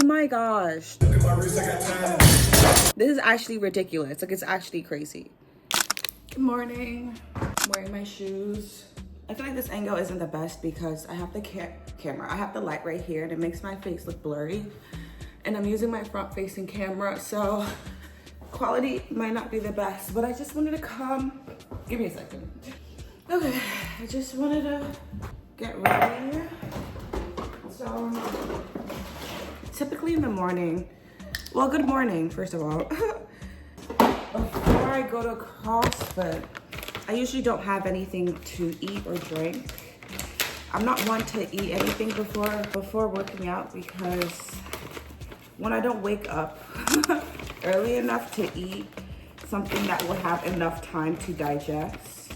my gosh. This is actually ridiculous. Like, it's actually crazy. Good morning. I'm wearing my shoes. I feel like this angle isn't the best because I have the camera. I have the light right here and it makes my face look blurry. And I'm using my front facing camera, so quality might not be the best, but I just wanted to come. Give me a second. Okay, I just wanted to get ready. So typically in the morning, well, good morning, first of all. Before I go to CrossFit, I usually don't have anything to eat or drink. I'm not one to eat anything before working out because when I don't wake up early enough to eat something that will have enough time to digest,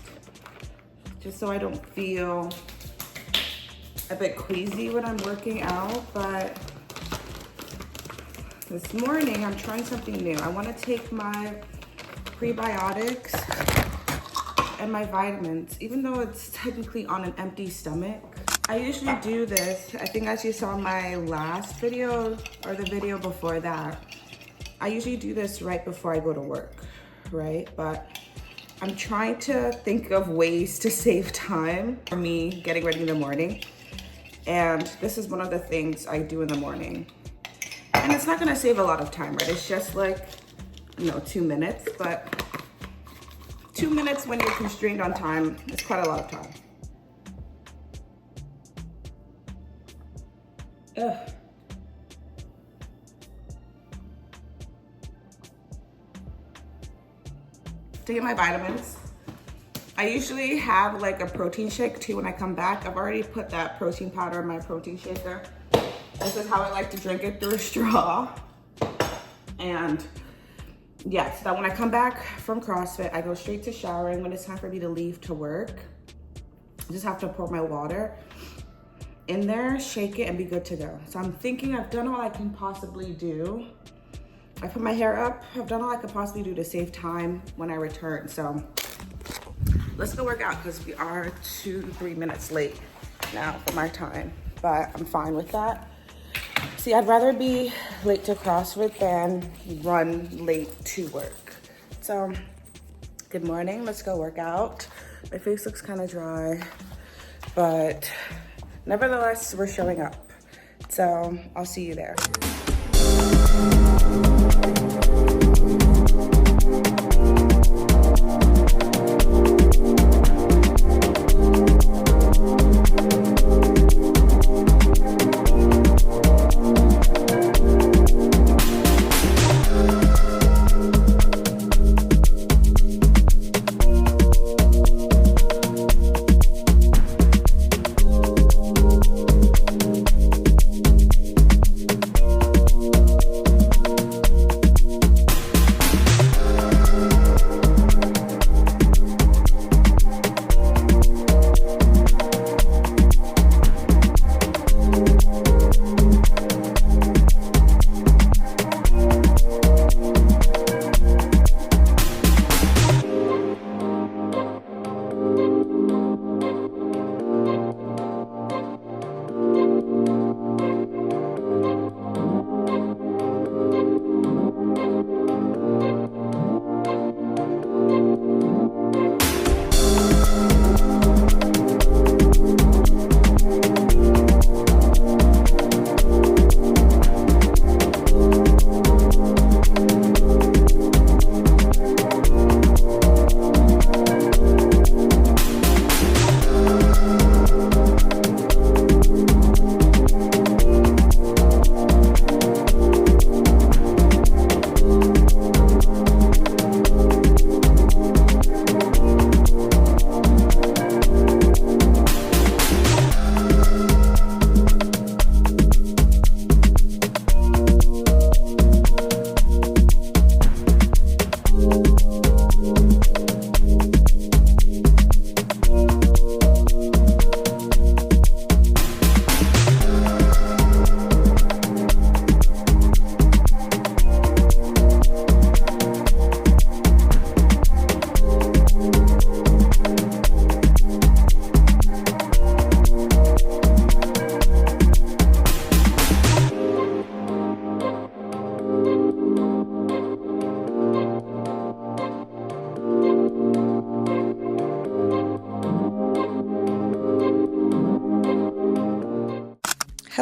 just so I don't feel a bit queasy when I'm working out. But this morning I'm trying something new. I want to take my prebiotics and my vitamins, even though it's technically on an empty stomach. I usually do this, I think as you saw my last video or the video before that, I usually do this right before I go to work, right? But I'm trying to think of ways to save time for me getting ready in the morning. And this is one of the things I do in the morning. And it's not gonna save a lot of time, right? It's just like, 2 minutes, but 2 minutes when you're constrained on time is quite a lot of time. Ugh. To get my vitamins, I usually have like a protein shake too when I come back. I've already put that protein powder in my protein shaker. This is how I like to drink it, through a straw. And yeah, so that when I come back from CrossFit, I go straight to showering. When it's time for me to leave to work, I just have to pour my water in there, shake it, and be good to go. So I'm thinking I've done all I can possibly do. I put my hair up. I've done all I could possibly do to save time when I return. So let's go work out because we are 2 to 3 minutes late now for my time, but I'm fine with that. See, I'd rather be late to CrossFit than run late to work. So good morning, let's go work out. My face looks kind of dry, but nevertheless, we're showing up. So I'll see you there.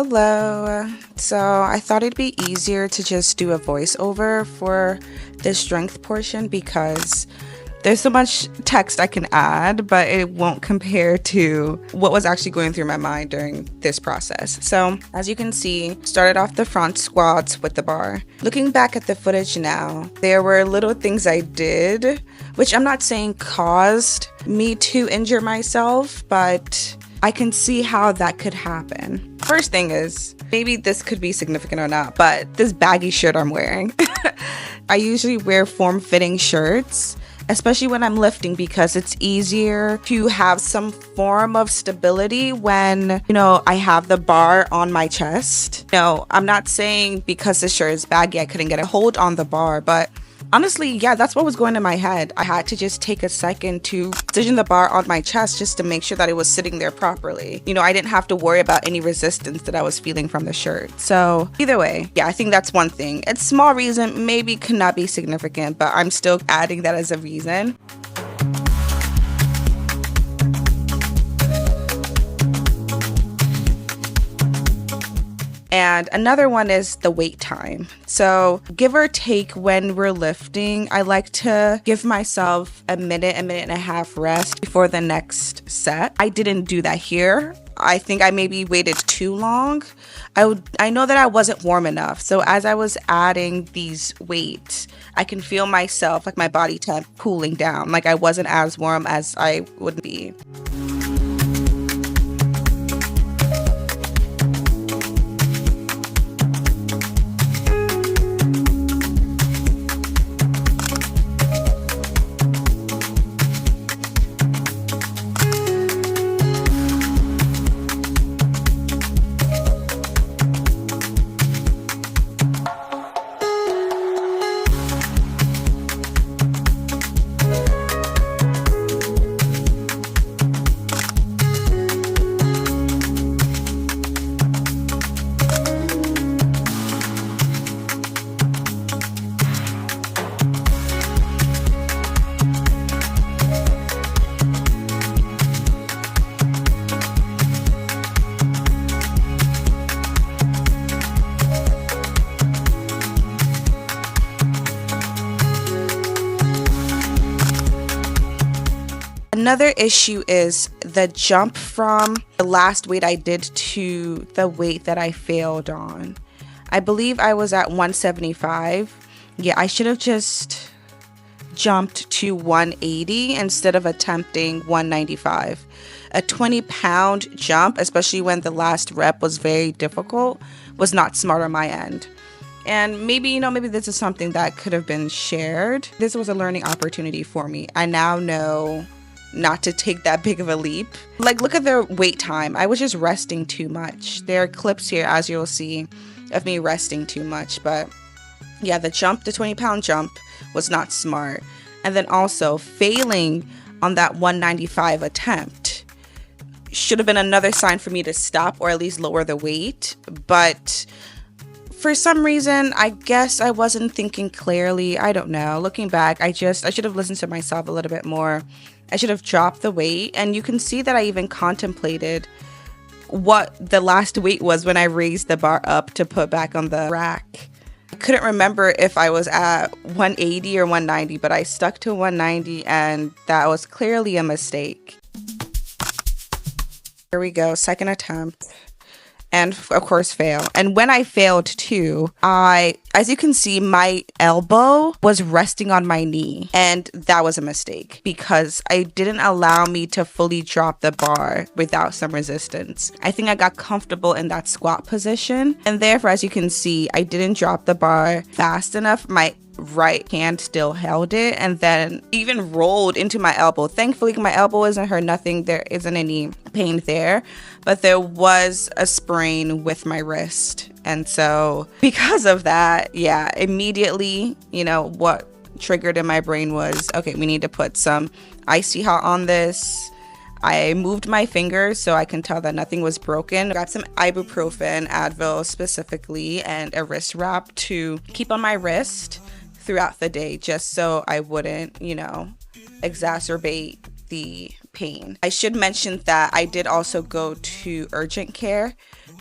Hello. So I thought it'd be easier to just do a voiceover for this strength portion because there's so much text I can add, but it won't compare to what was actually going through my mind during this process. So as you can see, started off the front squats with the bar. Looking back at the footage now, there were little things I did, which I'm not saying caused me to injure myself, but I can see how that could happen. First thing is, maybe this could be significant or not, but this baggy shirt I'm wearing. I usually wear form-fitting shirts, especially when I'm lifting, because it's easier to have some form of stability when, I have the bar on my chest. No, I'm not saying because the shirt is baggy, I couldn't get a hold on the bar, but honestly, yeah, that's what was going in my head. I had to just take a second to position the bar on my chest just to make sure that it was sitting there properly. I didn't have to worry about any resistance that I was feeling from the shirt. So either way, yeah, I think that's one thing. It's a small reason, maybe could not be significant, but I'm still adding that as a reason. And another one is the wait time. So give or take when we're lifting, I like to give myself a minute and a half rest before the next set. I didn't do that here. I think I maybe waited too long. I know that I wasn't warm enough. So as I was adding these weights, I can feel myself, like my body temp cooling down. Like I wasn't as warm as I would be. Another issue is the jump from the last weight I did to the weight that I failed on. I believe I was at 175. Yeah, I should have just jumped to 180 instead of attempting 195. A 20-pound jump, especially when the last rep was very difficult, was not smart on my end. And maybe this is something that could have been shared. This was a learning opportunity for me. I now know not to take that big of a leap. Like, look at the wait time. I was just resting too much. There are clips here, as you'll see, of me resting too much. But yeah, the 20-pound jump was not smart. And then also failing on that 195 attempt should have been another sign for me to stop or at least lower the weight. But for some reason, I guess I wasn't thinking clearly. I don't know. Looking back, I should have listened to myself a little bit more. I should have dropped the weight. And you can see that I even contemplated what the last weight was when I raised the bar up to put back on the rack. I couldn't remember if I was at 180 or 190, but I stuck to 190, and that was clearly a mistake. Here we go, second attempt. And of course fail. And when I failed too, as you can see, my elbow was resting on my knee, and that was a mistake because I didn't allow me to fully drop the bar without some resistance. I think I got comfortable in that squat position, and therefore, as you can see, I didn't drop the bar fast enough. My right hand still held it and then even rolled into my elbow. Thankfully, my elbow isn't hurt, nothing, there isn't any pain there, but there was a sprain with my wrist. And so because of that, yeah, immediately, what triggered in my brain was, okay, we need to put some icy hot on this. I moved my fingers so I can tell that nothing was broken. Got some ibuprofen, Advil specifically, and a wrist wrap to keep on my wrist throughout the day, just so I wouldn't, exacerbate the pain. I should mention that I did also go to urgent care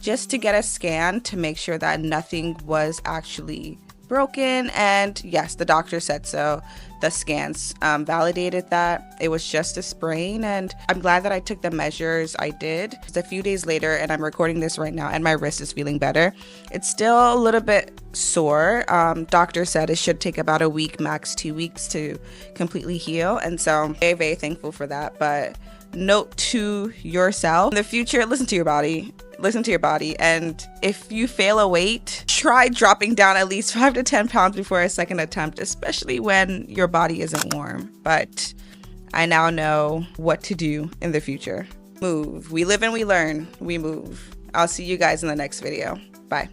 just to get a scan to make sure that nothing was actually broken. And yes, the doctor said so. The scans validated that it was just a sprain, and I'm glad that I took the measures I did. It's a few days later, and I'm recording this right now, and my wrist is feeling better. It's still a little bit sore. Doctor said it should take about a week, max 2 weeks to completely heal, and so I'm very, very thankful for that. But note to yourself, in the future, listen to your body. And if you fail a weight, try dropping down at least 5 to 10 pounds before a second attempt, especially when your body isn't warm. But I now know what to do in the future. Move. We live and we learn. We move. I'll see you guys in the next video. Bye.